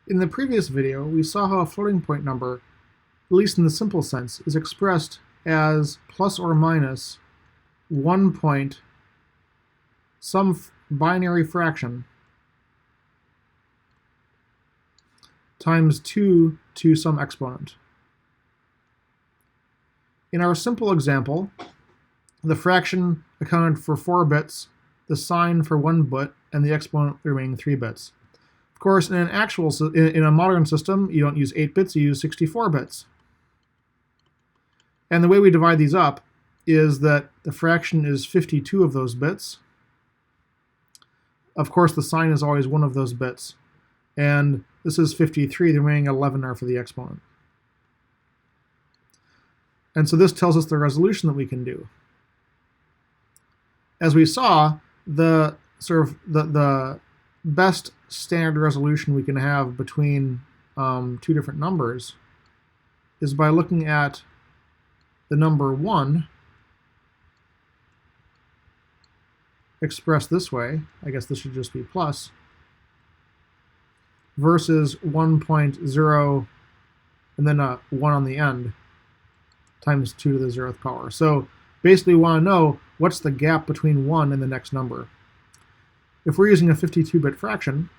In the previous video, we saw how a floating point number, at least in the simple sense, is expressed as plus or minus 1 point, some binary fraction, times 2 to some exponent. In our simple example, the fraction accounted for 4 bits, the sign for 1 bit, and the exponent the remaining 3 bits. Of course, in a modern system, you don't use 8 bits, you use 64 bits. And the way we divide these up is that the fraction is 52 of those bits. Of course, the sign is always one of those bits. And this is 53, the remaining 11 are for the exponent. And so this tells us the resolution that we can do. As we saw, the best standard resolution we can have between two different numbers is by looking at the number 1 expressed this way, I guess this should just be plus, versus 1.0 and then a 1 on the end times 2 to the 0th power. So basically we want to know what's the gap between 1 and the next number. If we're using a 52-bit fraction,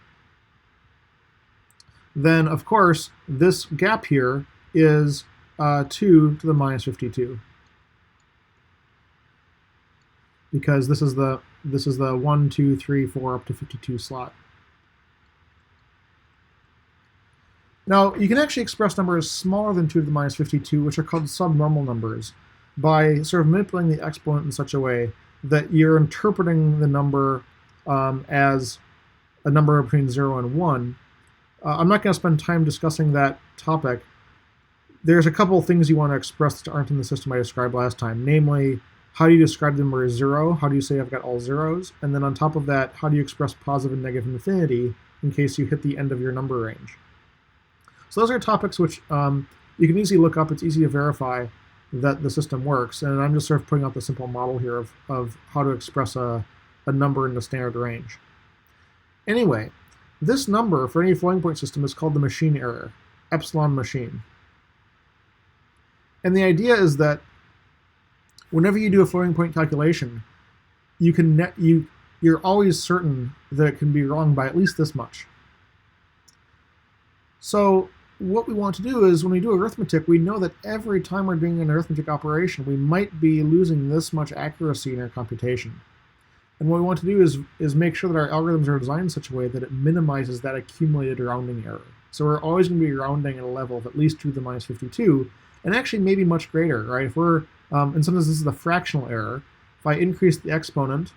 then of course this gap here is 2 to the minus 52, because this is the 1, 2, 3, 4 up to 52 slot. Now you can actually express numbers smaller than 2 to the minus 52, which are called subnormal numbers, by sort of manipulating the exponent in such a way that you're interpreting the number as a number between 0 and 1. I'm not going to spend time discussing that topic. There's a couple of things you want to express that aren't in the system I described last time, namely, how do you describe the number as 0? How do you say I've got all zeros? And then on top of that, how do you express positive and negative infinity in case you hit the end of your number range? So those are topics which you can easily look up. It's easy to verify that the system works. And I'm just sort of putting out the simple model here of how to express a number in the standard range. Anyway, this number for any floating point system is called the machine error, epsilon machine. And the idea is that whenever you do a floating point calculation, you're always certain that it can be wrong by at least this much. So what we want to do is, when we do arithmetic, we know that every time we're doing an arithmetic operation, we might be losing this much accuracy in our computation. And what we want to do is make sure that our algorithms are designed in such a way that it minimizes that accumulated rounding error. So we're always going to be rounding at a level of at least 2 to the minus 52, and actually maybe much greater, right? If we're, and sometimes this is the fractional error. If I increase the exponent,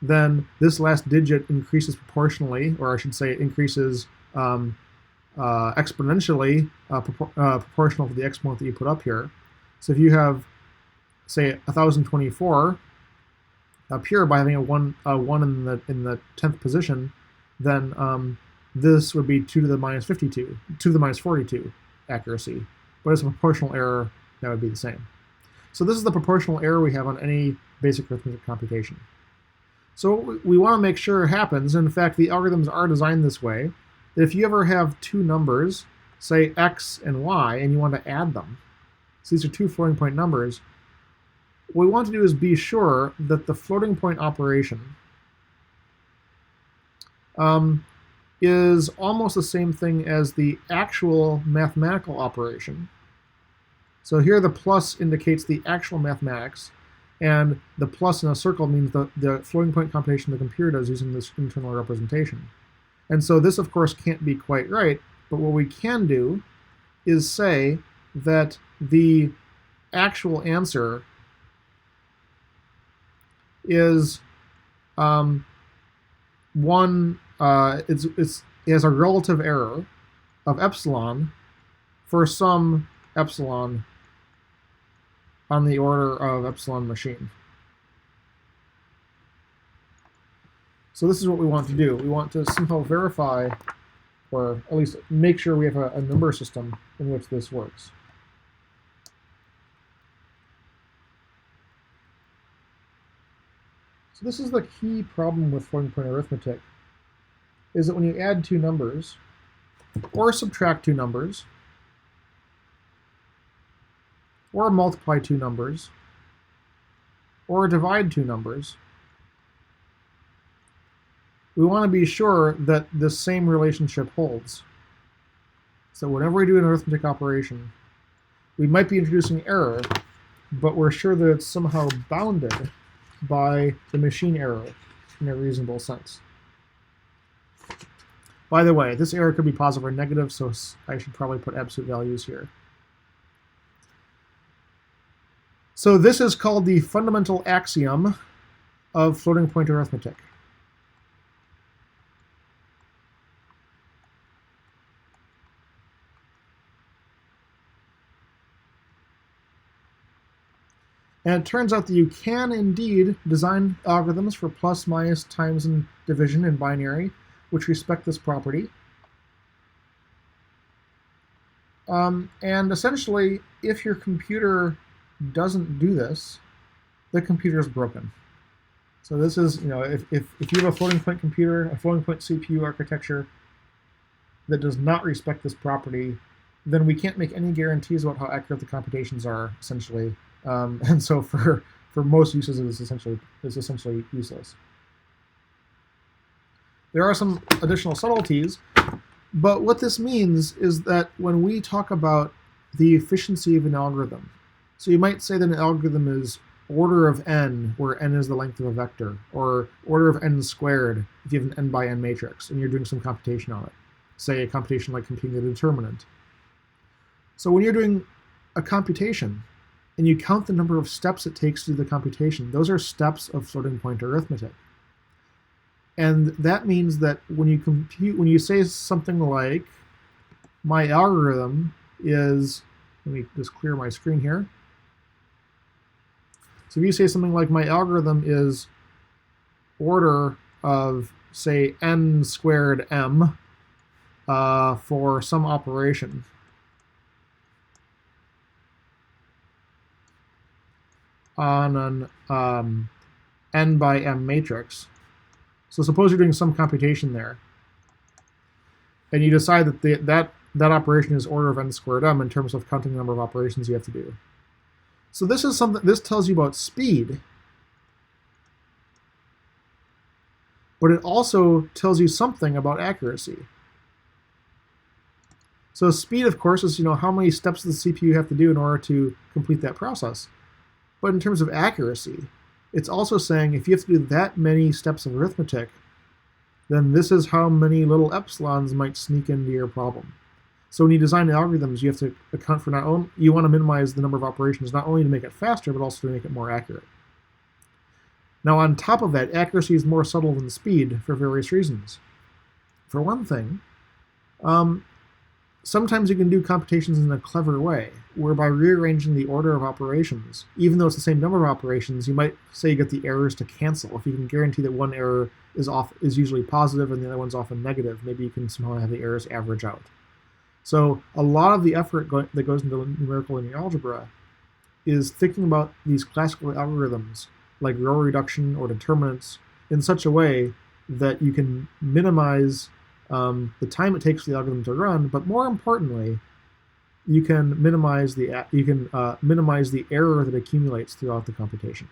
then this last digit increases proportionally, or I should say it increases exponentially proportional to the exponent that you put up here. So if you have, say, 1024 up here by having a 1 in the 10th position, then this would be 2 to the minus 52, 2 to the minus 42 accuracy. But as a proportional error, that would be the same. So this is the proportional error we have on any basic arithmetic computation. So what we want to make sure happens, and in fact the algorithms are designed this way, that if you ever have two numbers, say x and y, and you want to add them, so these are two floating point numbers, what we want to do is be sure that the floating point operation is almost the same thing as the actual mathematical operation. So here the plus indicates the actual mathematics, and the plus in a circle means the floating point computation the computer does using this internal representation. And so this, of course, can't be quite right, but what we can do is say that the actual answer is it has a relative error of epsilon for some epsilon on the order of epsilon machine. So this is what we want to do. We want to somehow verify, or at least make sure we have a number system in which this works. So this is the key problem with floating point arithmetic, is that when you add two numbers, or subtract two numbers, or multiply two numbers, or divide two numbers, we want to be sure that this same relationship holds. So whenever we do an arithmetic operation, we might be introducing error, but we're sure that it's somehow bounded by the machine error in a reasonable sense. By the way, this error could be positive or negative, so I should probably put absolute values here. So this is called the fundamental axiom of floating point arithmetic. And it turns out that you can indeed design algorithms for plus, minus, times, and division in binary, which respect this property. And essentially, if your computer doesn't do this, the computer is broken. So this is, if you have a floating point computer, a floating point CPU architecture that does not respect this property, then we can't make any guarantees about how accurate the computations are, essentially. And so for most uses, it's essentially useless. There are some additional subtleties, but what this means is that when we talk about the efficiency of an algorithm, so you might say that an algorithm is order of n, where n is the length of a vector, or order of n squared if you have an n by n matrix and you're doing some computation on it. Say a computation like computing the determinant. So when you're doing a computation, and you count the number of steps it takes to do the computation, those are steps of floating point arithmetic. And that means that when you say something like, my algorithm is, let me just clear my screen here. So if you say something like, my algorithm is order of, say, n squared m for some operation, on an n by m matrix. So suppose you're doing some computation there, and you decide that that operation is order of n squared m in terms of counting the number of operations you have to do. So this is something. This tells you about speed, but it also tells you something about accuracy. So speed, of course, is how many steps the CPU have to do in order to complete that process. But in terms of accuracy, it's also saying if you have to do that many steps of arithmetic, then this is how many little epsilons might sneak into your problem. So when you design algorithms, you have to account for you want to minimize the number of operations, not only to make it faster, but also to make it more accurate. Now on top of that, accuracy is more subtle than speed for various reasons. For one thing, sometimes you can do computations in a clever way, whereby rearranging the order of operations, even though it's the same number of operations, you might say you get the errors to cancel. If you can guarantee that one error is usually positive and the other one's often negative, maybe you can somehow have the errors average out. So a lot of the effort that goes into numerical linear algebra is thinking about these classical algorithms, like row reduction or determinants, in such a way that you can minimize the time it takes for the algorithm to run, but more importantly, you can minimize the error that accumulates throughout the computation.